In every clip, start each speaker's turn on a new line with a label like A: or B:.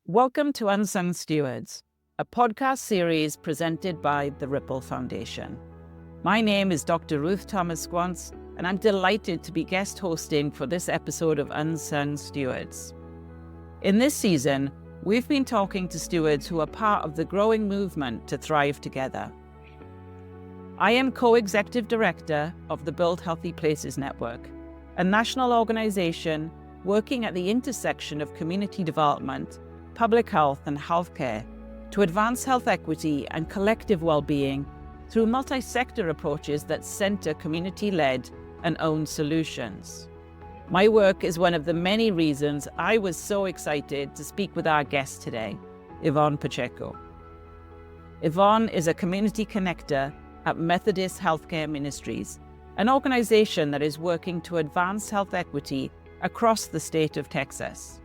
A: Welcome to Unsung Stewards, a podcast series presented by the Ripple Foundation. My name is Dr. Ruth Thomas-Squance, and I'm delighted to be guest hosting for this episode of Unsung Stewards. In this season, we've been talking to stewards who are part of the growing movement to thrive together. I am co-executive director of the Build Healthy Places Network, a national organization working at the intersection of community development, public health and healthcare to advance health equity and collective well-being through multi-sector approaches that center community-led and owned solutions. My work is one of the many reasons I was so excited to speak with our guest today, Yvonne Pacheco. Yvonne is a community connector at Methodist Healthcare Ministries, an organization that is working to advance health equity across the state of Texas.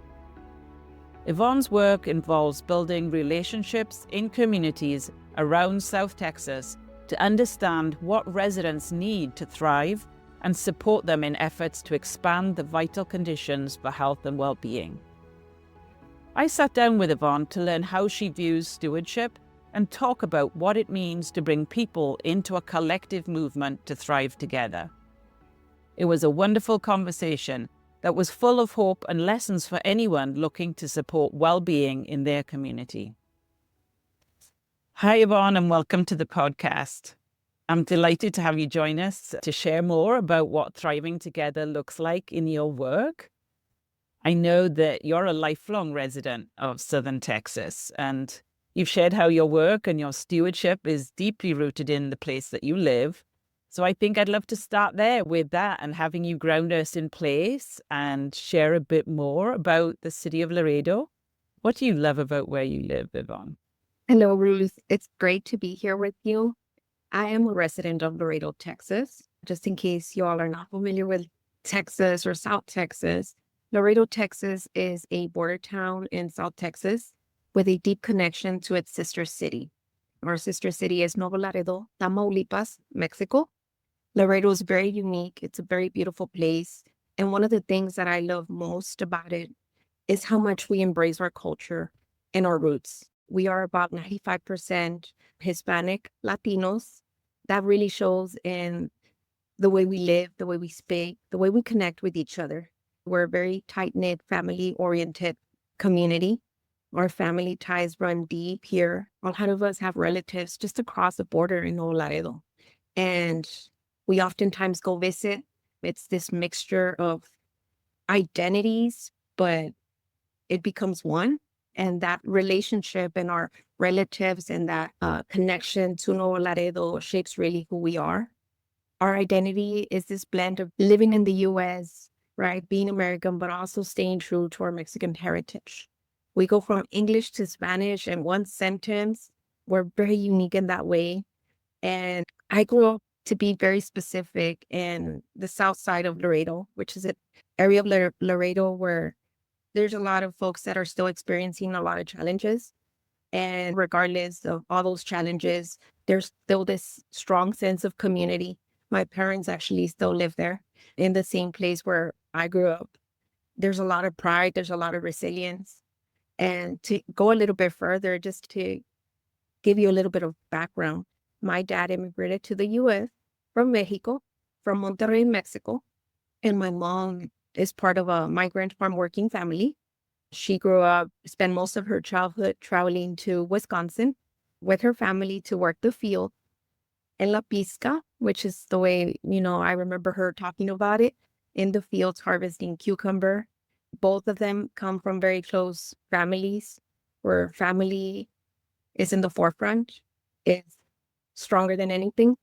A: Yvonne's work involves building relationships in communities around South Texas to understand what residents need to thrive and support them in efforts to expand the vital conditions for health and well-being. I sat down with Yvonne to learn how she views stewardship and talk about what it means to bring people into a collective movement to thrive together. It was a wonderful conversation that was full of hope and lessons for anyone looking to support well-being in their community. Hi, Yvonne, and welcome to the podcast. I'm delighted to have you join us to share more about what thriving together looks like in your work. I know that you're a lifelong resident of Southern Texas, and you've shared how your work and your stewardship is deeply rooted in the place that you live. So I think I'd love to start there with that and having you ground us in place and share a bit more about the city of Laredo. What do you love about where you live, Yvonne?
B: Hello, Ruth. It's great to be here with you. I am a resident of Laredo, Texas. Just in case you all are not familiar with Texas or South Texas, Laredo, Texas is a border town in South Texas with a deep connection to its sister city. Our sister city is Nuevo Laredo, Tamaulipas, Mexico. Laredo is very unique. It's a very beautiful place. And one of the things that I love most about it is how much we embrace our culture and our roots. We are about 95% Hispanic Latinos. That really shows in the way we live, the way we speak, the way we connect with each other. We're a very tight-knit, family-oriented community. Our family ties run deep here. A lot of us have relatives just across the border in Nuevo Laredo. And we oftentimes go visit. It's this mixture of identities, but it becomes one. And that relationship and our relatives and that connection to Nuevo Laredo shapes really who we are. Our identity is this blend of living in the U.S., right, being American, but also staying true to our Mexican heritage. We go from English to Spanish in one sentence. We're very unique in that way. And I grew up to be very specific in the south side of Laredo, which is an area of Laredo where there's a lot of folks that are still experiencing a lot of challenges. And regardless of all those challenges, there's still this strong sense of community. My parents actually still live there in the same place where I grew up. There's a lot of pride. There's a lot of resilience. And to go a little bit further, just to give you a little bit of background, my dad immigrated to the U.S. from Mexico, from Monterrey, Mexico. And my mom is part of a migrant farm working family. She grew up, spent most of her childhood traveling to Wisconsin with her family to work the field in La Pizca, which is the way, I remember her talking about it, in the fields harvesting cucumber. Both of them come from very close families where family is in the forefront, is stronger than anything.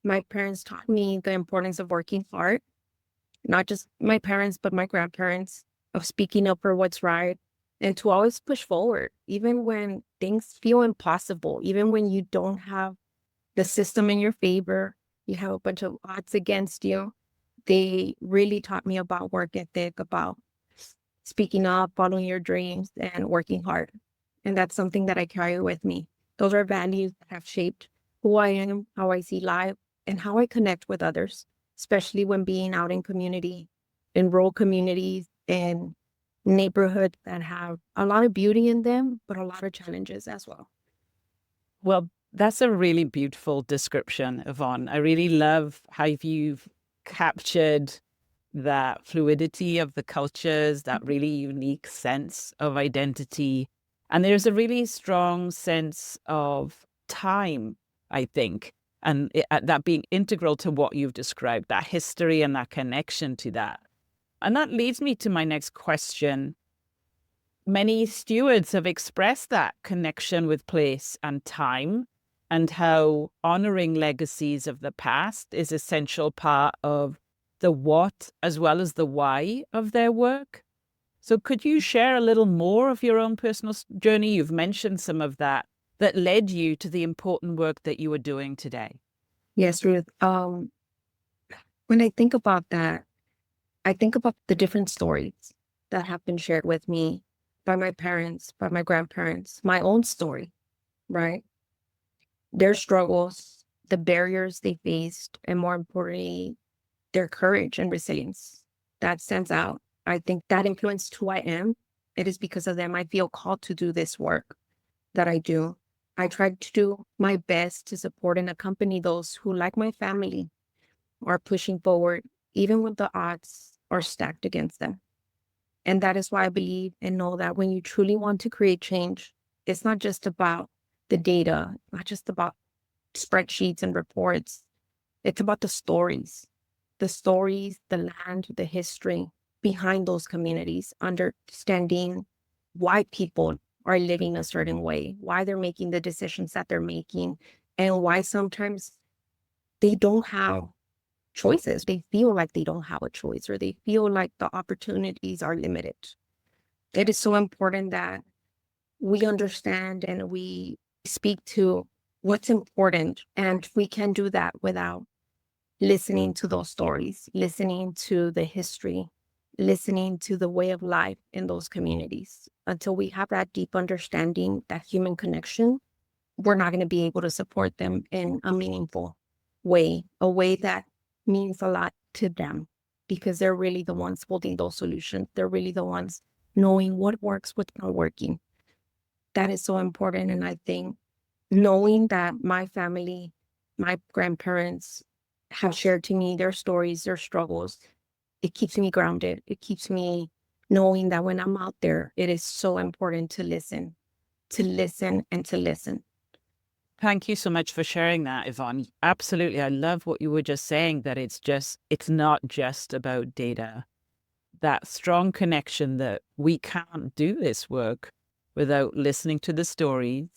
B: My parents taught me the importance of working hard, not just my parents, but my grandparents, of speaking up for what's right and to always push forward, even when things feel impossible, even when you don't have the system in your favor, you have a bunch of odds against you. They really taught me about work ethic, about speaking up, following your dreams, and working hard. And that's something that I carry with me. Those are values that have shaped who I am, how I see life, and how I connect with others, especially when being out in community, in rural communities, and neighborhoods that have a lot of beauty in them, but a lot of challenges as well.
A: Well, that's a really beautiful description, Yvonne. I really love how you've captured that fluidity of the cultures, that really unique sense of identity. And there's a really strong sense of time, I think, and that being integral to what you've described, that history and that connection to that. And that leads me to my next question. Many stewards have expressed that connection with place and time, and how honoring legacies of the past is an essential part of the what as well as the why of their work. So could you share a little more of your own personal journey? You've mentioned some of that led you to the important work that you are doing today.
B: Yes, Ruth. When I think about that, I think about the different stories that have been shared with me by my parents, by my grandparents, my own story, right? Their struggles, the barriers they faced, and more importantly, their courage and resilience. That stands out. I think that influenced who I am. It is because of them I feel called to do this work that I do. I try to do my best to support and accompany those who, like my family, are pushing forward, even when the odds are stacked against them. And that is why I believe and know that when you truly want to create change, it's not just about the data, not just about spreadsheets and reports. It's about the stories, the land, the history behind those communities, understanding why people are living a certain way, why they're making the decisions that they're making, and why sometimes they don't have choices. They feel like they don't have a choice, or they feel like the opportunities are limited. It is so important that we understand and we speak to what's important. And we can do that without listening to those stories, listening to the history, listening to the way of life in those communities. Until we have that deep understanding, that human connection, we're not going to be able to support them in a meaningful way, a way that means a lot to them, because they're really the ones holding those solutions. They're really the ones knowing what works, what's not working. That is so important. And I think knowing that my family, my grandparents have shared to me their stories, their struggles, it keeps me grounded. It keeps me knowing that when I'm out there, it is so important to listen and to listen.
A: Thank you so much for sharing that, Yvonne. Absolutely. I love what you were just saying, that it's not just about data. That strong connection that we can't do this work without listening to the stories.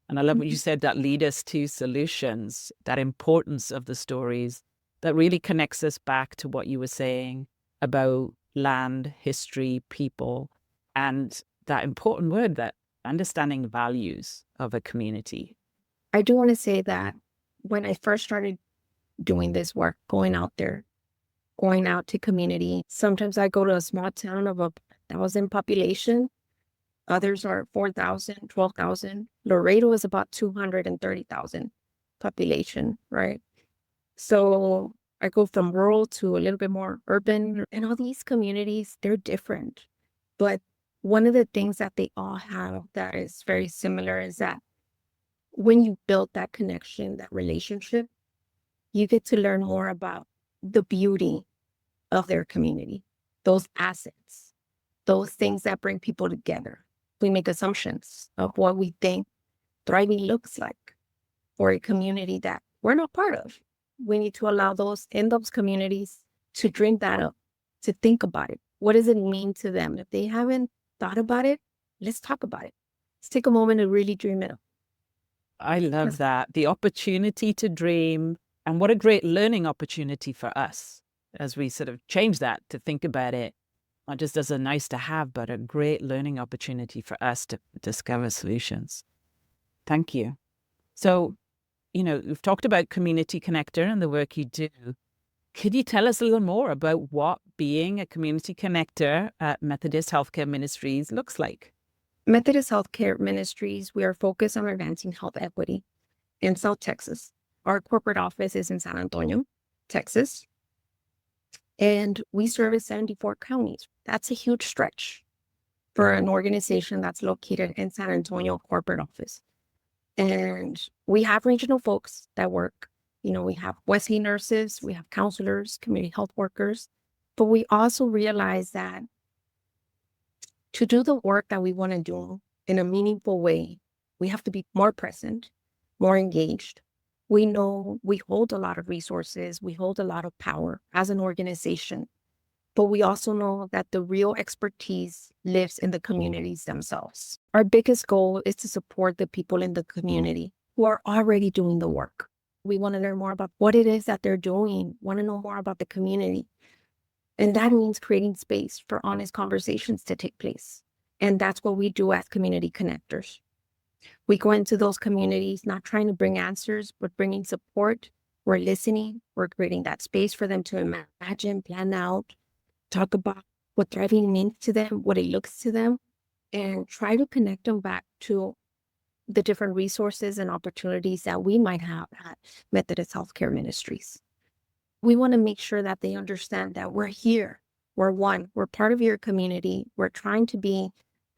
A: And I love what you said, that lead us to solutions, that importance of the stories that really connects us back to what you were saying about land, history, people, and that important word, that understanding values of a community.
B: I do want to say that when I first started doing this work, going out there, going out to community, sometimes I go to a small town of 1,000 population. Others are 4,000, 12,000. Laredo is about 230,000 population, right? So I go from rural to a little bit more urban, and all these communities, they're different. But one of the things that they all have that is very similar is that when you build that connection, that relationship, you get to learn more about the beauty of their community, those assets, those things that bring people together. We make assumptions of what we think thriving looks like for a community that we're not part of. We need to allow those in those communities to dream that up, to think about it. What does it mean to them? If they haven't thought about it, let's talk about it. Let's take a moment to really dream it up.
A: I love that. The opportunity to dream, and what a great learning opportunity for us as we sort of change that to think about it, not just as a nice to have, but a great learning opportunity for us to discover solutions. Thank you. So, we've talked about Community Connector and the work you do. Could you tell us a little more about what being a Community Connector at Methodist Healthcare Ministries looks like?
B: Methodist Healthcare Ministries, we are focused on advancing health equity in South Texas. Our corporate office is in San Antonio, Texas, and we service 74 counties. That's a huge stretch. for an organization that's located in San Antonio corporate office. And we have regional folks that work. We have Wesley nurses, we have counselors, community health workers, but we also realize that to do the work that we want to do in a meaningful way, we have to be more present, more engaged. We know we hold a lot of resources, we hold a lot of power as an organization, but we also know that the real expertise lives in the communities themselves. Our biggest goal is to support the people in the community who are already doing the work. We want to learn more about what it is that they're doing, want to know more about the community. And that means creating space for honest conversations to take place. And that's what we do as community connectors. We go into those communities, not trying to bring answers, but bringing support. We're listening. We're creating that space for them to imagine, plan out, talk about what thriving means to them, what it looks to them, and try to connect them back to the different resources and opportunities that we might have at Methodist Healthcare Ministries. We want to make sure that they understand that we're here. We're one. We're part of your community. We're trying to be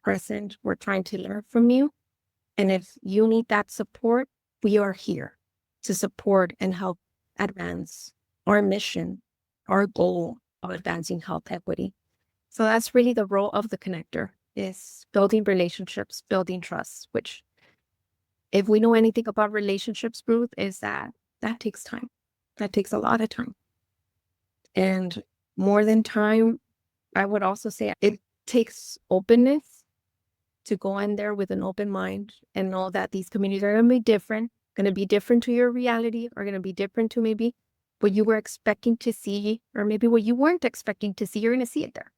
B: present. We're trying to learn from you. And if you need that support, we are here to support and help advance our mission, our goal of advancing health equity. So that's really the role of the connector, is building relationships, building trust, which if we know anything about relationships, Ruth, is that takes time. That takes a lot of time. And more than time, I would also say it takes openness to go in there with an open mind and know that these communities are going to be different to your reality, are going to be different to maybe what you were expecting to see, or maybe what you weren't expecting to see. You're going to see it there.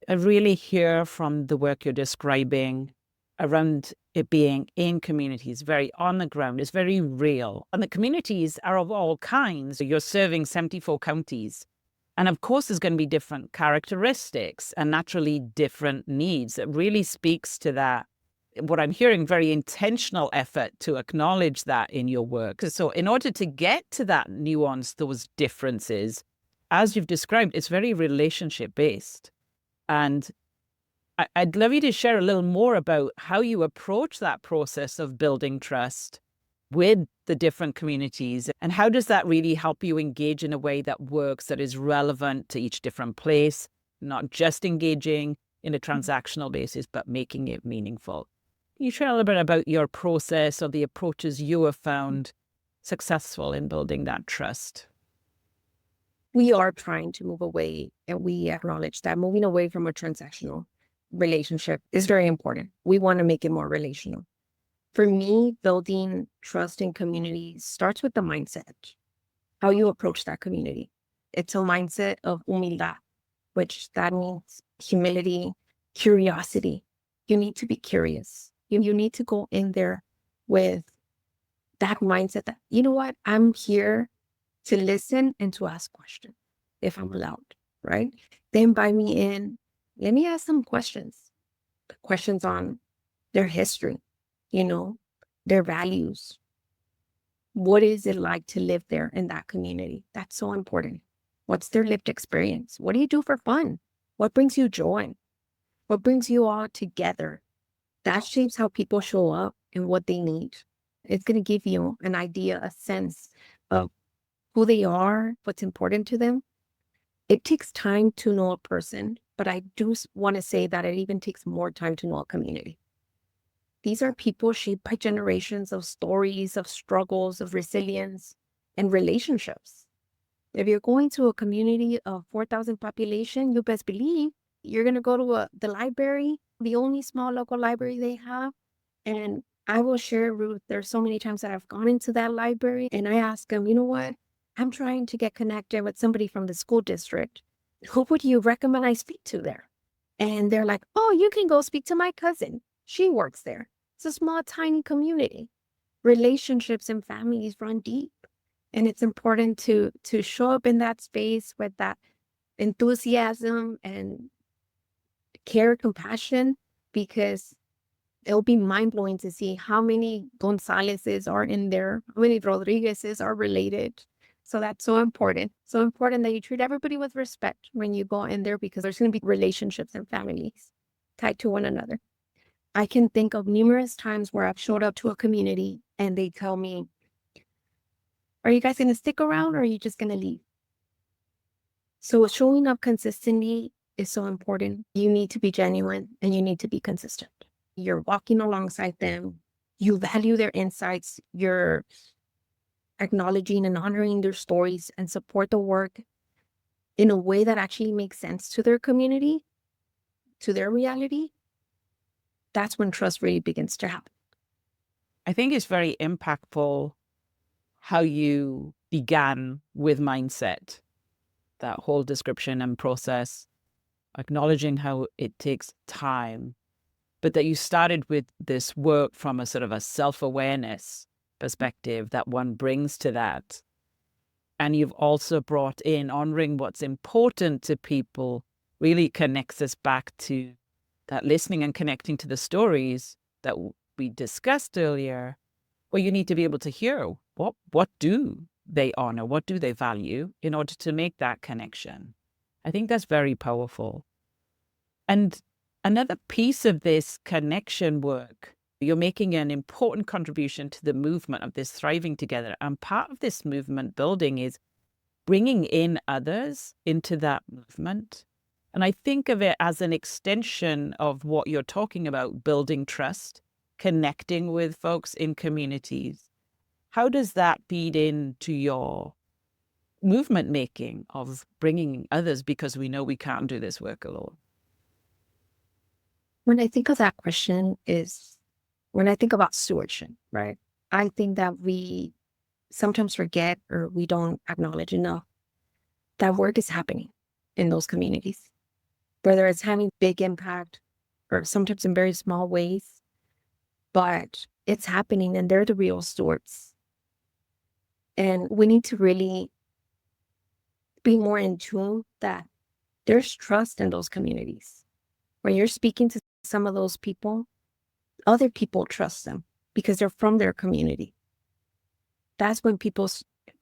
A: I really hear from the work you're describing around it being in communities, very on the ground. It's very real. And the communities are of all kinds. You're serving 74 counties. And of course, there's going to be different characteristics and naturally different needs. It really speaks to that, what I'm hearing, very intentional effort to acknowledge that in your work. So in order to get to that nuance, those differences, as you've described, it's very relationship based. And I'd love you to share a little more about how you approach that process of building trust with the different communities, and how does that really help you engage in a way that works, that is relevant to each different place, not just engaging in a transactional basis, but making it meaningful. Can you share a little bit about your process or the approaches you have found successful in building that trust?
B: We are trying to move away, and we acknowledge that moving away from a transactional relationship is very important. We want to make it more relational. For me, building trust in communities starts with the mindset, how you approach that community. It's a mindset of humildad, which that means humility, curiosity. You need to be curious. You need to go in there with that mindset that, you know what, I'm here to listen and to ask questions if I'm allowed, right? They invite me in. Let me ask some questions on their history, their values. What is it like to live there in that community? That's so important. What's their lived experience? What do you do for fun? What brings you joy? What brings you all together? That shapes how people show up and what they need. It's going to give you an idea, a sense of who they are, what's important to them. It takes time to know a person, but I do want to say that it even takes more time to know a community. These are people shaped by generations of stories, of struggles, of resilience, and relationships. If you're going to a community of 4,000 population, you best believe you're going to go to the library, the only small local library they have. And I will share, Ruth, there's so many times that I've gone into that library and I ask them, you know what? I'm trying to get connected with somebody from the school district. Who would you recommend I speak to there? And they're like, oh, you can go speak to my cousin. She works there. It's a small, tiny community. Relationships and families run deep. And it's important to show up in that space with that enthusiasm and care, compassion, because it'll be mind-blowing to see how many Gonzalez's are in there, how many Rodriguez's are related. So that's so important. So important that you treat everybody with respect when you go in there, because there's going to be relationships and families. tied to one another. I can think of numerous times where I've showed up to a community and they tell me, are you guys going to stick around or are you just going to leave? So showing up consistently is so important. You need to be genuine and you need to be consistent. You're walking alongside them. You value their insights. You're acknowledging and honoring their stories and support the work in a way that actually makes sense to their community, to their reality. That's when trust really begins to happen.
A: I think it's very impactful how you began with mindset, that whole description and process, acknowledging how it takes time, but that you started with this work from a sort of a self-awareness perspective that one brings to that. And you've also brought in honoring what's important to people, really connects us back to that listening and connecting to the stories that we discussed earlier, where you need to be able to hear what do they honor, what do they value in order to make that connection. I think that's very powerful. And another piece of this connection work, you're making an important contribution to the movement of this thriving together. And part of this movement building is bringing in others into that movement. And I think of it as an extension of what you're talking about, building trust, connecting with folks in communities. How does that feed into your movement making of bringing others, because we know we can't do this work alone?
B: When I think of that question is when I think about stewardship, right? I think that we sometimes forget or we don't acknowledge enough that work is happening in those communities, whether it's having big impact or sometimes in very small ways, but it's happening and they're the real stewards. And we need to really be more in tune that there's trust in those communities. When you're speaking to some of those people, other people trust them because they're from their community. That's when people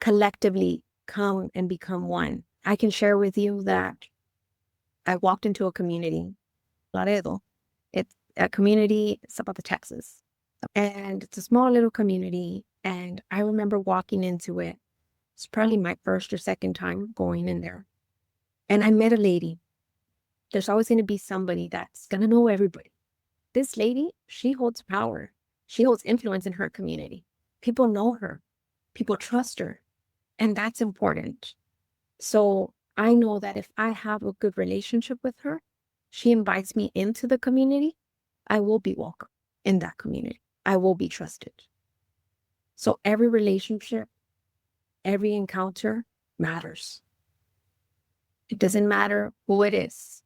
B: collectively come and become one. I can share with you that I walked into a community, Laredo. It's a community, it's about the Texas. And it's a small little community. And I remember walking into it. It's probably my first or second time going in there. And I met a lady. There's always going to be somebody that's going to know everybody. This lady, she holds power. She holds influence in her community. People know her. People trust her. And that's important. So I know that if I have a good relationship with her, she invites me into the community, I will be welcome in that community. I will be trusted. So every relationship, every encounter matters. It doesn't matter who it is.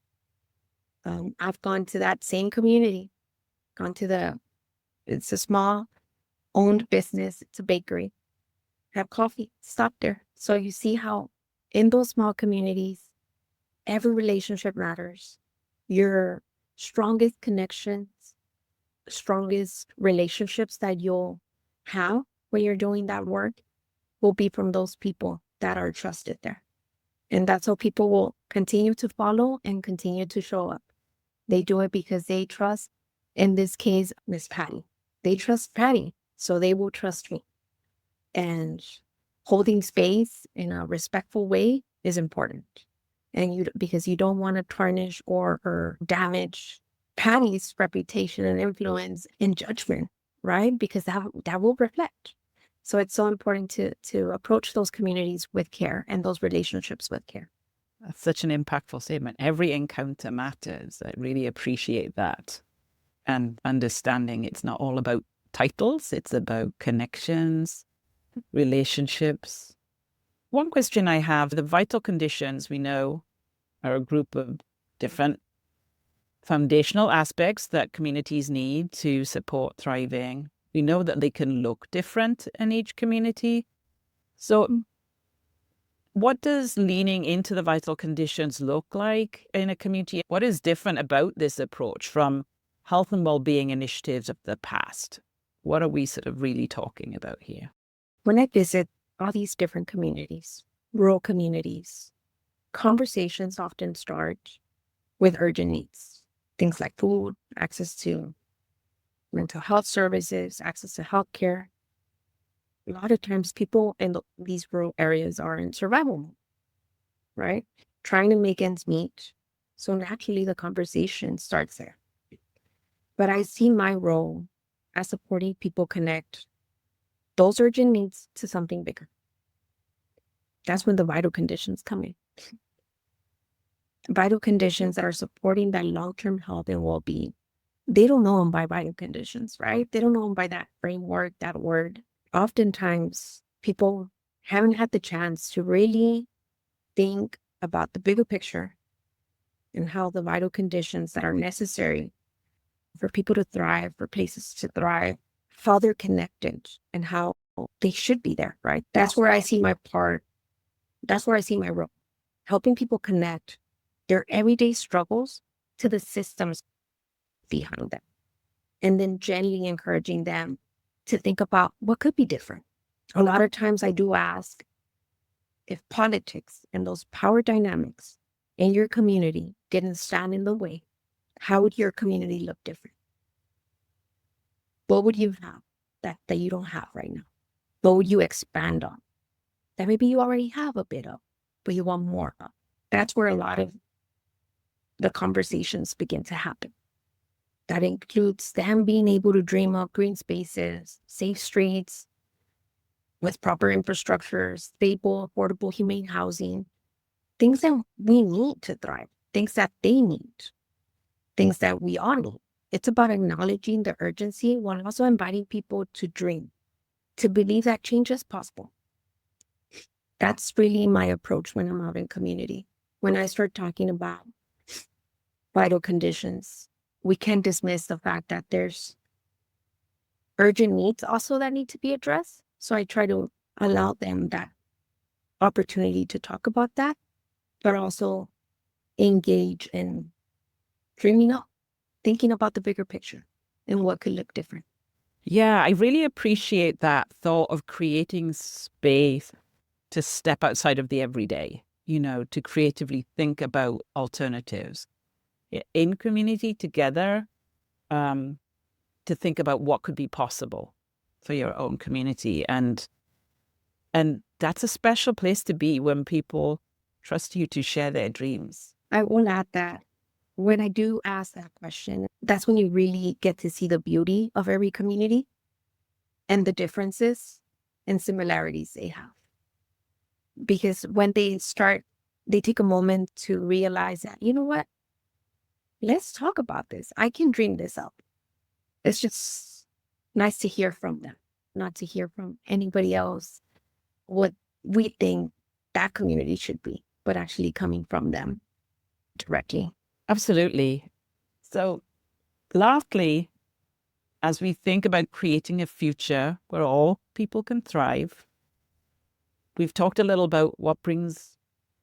B: I've gone to that same community, it's a small owned business. It's a bakery. Have coffee, stop there. So you see how in those small communities, every relationship matters. Your strongest connections, strongest relationships that you'll have when you're doing that work will be from those people that are trusted there. And that's how people will continue to follow and continue to show up. They do it because they trust, in this case, Miss Patty. They trust Patty, so they will trust me. And holding space in a respectful way is important. And because you don't want to tarnish or damage Patty's reputation and influence and judgment, right? Because that will reflect. So it's so important to approach those communities with care and those relationships with care.
A: That's such an impactful statement. Every encounter matters. I really appreciate that. And understanding it's not all about titles, it's about connections, relationships. One question I have, the vital conditions we know are a group of different foundational aspects that communities need to support thriving. We know that they can look different in each community. So what does leaning into the vital conditions look like in a community? What is different about this approach from health and well-being initiatives of the past? What are we sort of really talking about here?
B: When I visit all these different communities, rural communities, conversations often start with urgent needs. things like food, access to mental health services, access to healthcare. A lot of times people in these rural areas are in survival mode, right? Trying to make ends meet. So naturally the conversation starts there. But I see my role as supporting people connect those urgent needs to something bigger. That's when the vital conditions come in. Vital conditions that are supporting that long-term health and well-being. They don't know them by vital conditions, right? They don't know them by that framework, that word. Oftentimes, people haven't had the chance to really think about the bigger picture and how the vital conditions that are necessary for people to thrive, for places to thrive, how they're connected and how they should be there, right? That's where I see my part. That's where I see my role, helping people connect their everyday struggles to the systems behind them, and then gently encouraging them to think about what could be different. A lot of times I do ask, if politics and those power dynamics in your community didn't stand in the way, how would your community look different? What would you have that you don't have right now? What would you expand on that maybe you already have a bit of, but you want more of? That's where a lot of the conversations begin to happen. That includes them being able to dream of green spaces, safe streets, with proper infrastructure, stable, affordable, humane housing, things that we need to thrive, things that they need, things that we all need. It's about acknowledging the urgency while also inviting people to dream, to believe that change is possible. That's really my approach when I'm out in community. When I start talking about vital conditions, we can't dismiss the fact that there's urgent needs also that need to be addressed. So I try to allow them that opportunity to talk about that, but also engage in dreaming up, thinking about the bigger picture and what could look different.
A: Yeah, I really appreciate that thought of creating space to step outside of the everyday, to creatively think about alternatives in community together, to think about what could be possible for your own community. And that's a special place to be when people trust you to share their dreams.
B: I will add that when I do ask that question, that's when you really get to see the beauty of every community and the differences and similarities they have. Because when they take a moment to realize that, you know what, let's talk about this. I can dream this up. It's just nice to hear from them, not to hear from anybody else what we think that community should be, but actually coming from them directly.
A: Absolutely. So lastly, as we think about creating a future where all people can thrive, we've talked a little about what brings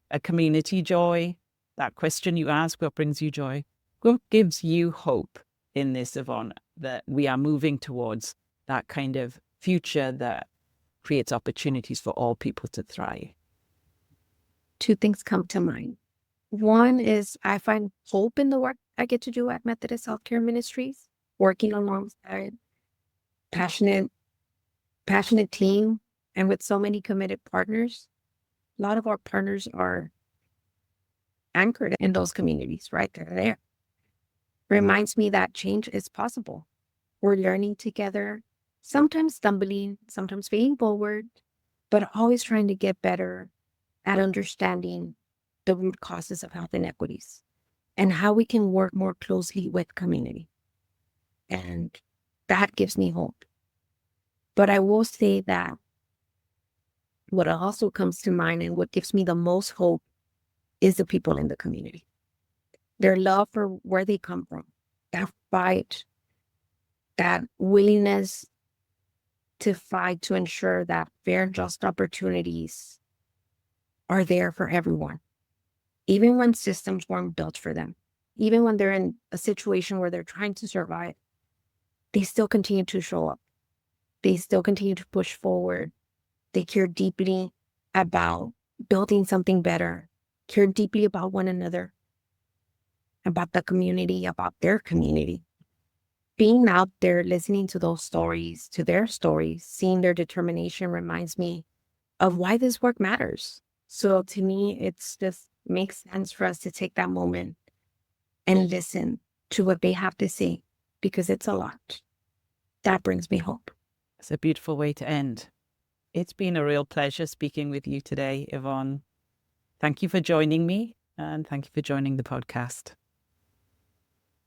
A: a community joy. That question you ask, what brings you joy? What gives you hope in this, Yvonne, that we are moving towards that kind of future that creates opportunities for all people to thrive?
B: Two things come to mind. One is I find hope in the work I get to do at Methodist Healthcare Ministries, working alongside passionate team and with so many committed partners. A lot of our partners are anchored in those communities, right? They're there. Reminds me that change is possible. We're learning together, sometimes stumbling, sometimes failing forward, but always trying to get better at understanding the root causes of health inequities and how we can work more closely with community. And that gives me hope. But I will say that what also comes to mind and what gives me the most hope is the people in the community. Their love for where they come from, that fight, that willingness to fight to ensure that fair and just opportunities are there for everyone, even when systems weren't built for them, even when they're in a situation where they're trying to survive, they still continue to show up. They still continue to push forward. They care deeply about building something better, care deeply about one another. about the community, about their community. Being out there, listening to those stories, to their stories, seeing their determination reminds me of why this work matters. So to me, it's just makes sense for us to take that moment and listen to what they have to say, because it's a lot. That brings me hope.
A: It's a beautiful way to end. It's been a real pleasure speaking with you today, Yvonne. Thank you for joining me, and thank you for joining the podcast.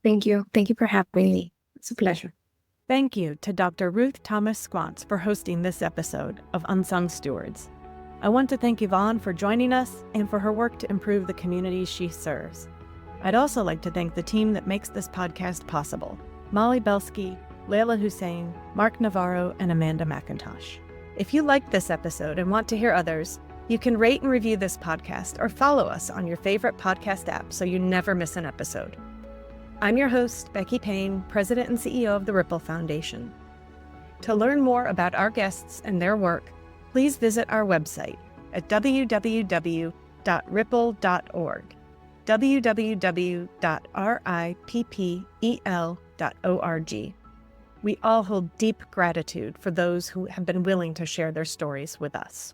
B: Thank you. Thank you for having me. It's a pleasure.
C: Thank you to Dr. Ruth Thomas Squantz for hosting this episode of Unsung Stewards. I want to thank Yvonne for joining us and for her work to improve the communities she serves. I'd also like to thank the team that makes this podcast possible: Molly Belsky, Leila Hussein, Mark Navarro, and Amanda McIntosh. If you liked this episode and want to hear others, you can rate and review this podcast or follow us on your favorite podcast app so you never miss an episode. I'm your host, Becky Payne, President and CEO of the Ripple Foundation. To learn more about our guests and their work, please visit our website at www.ripple.org, www.rippel.org. We all hold deep gratitude for those who have been willing to share their stories with us.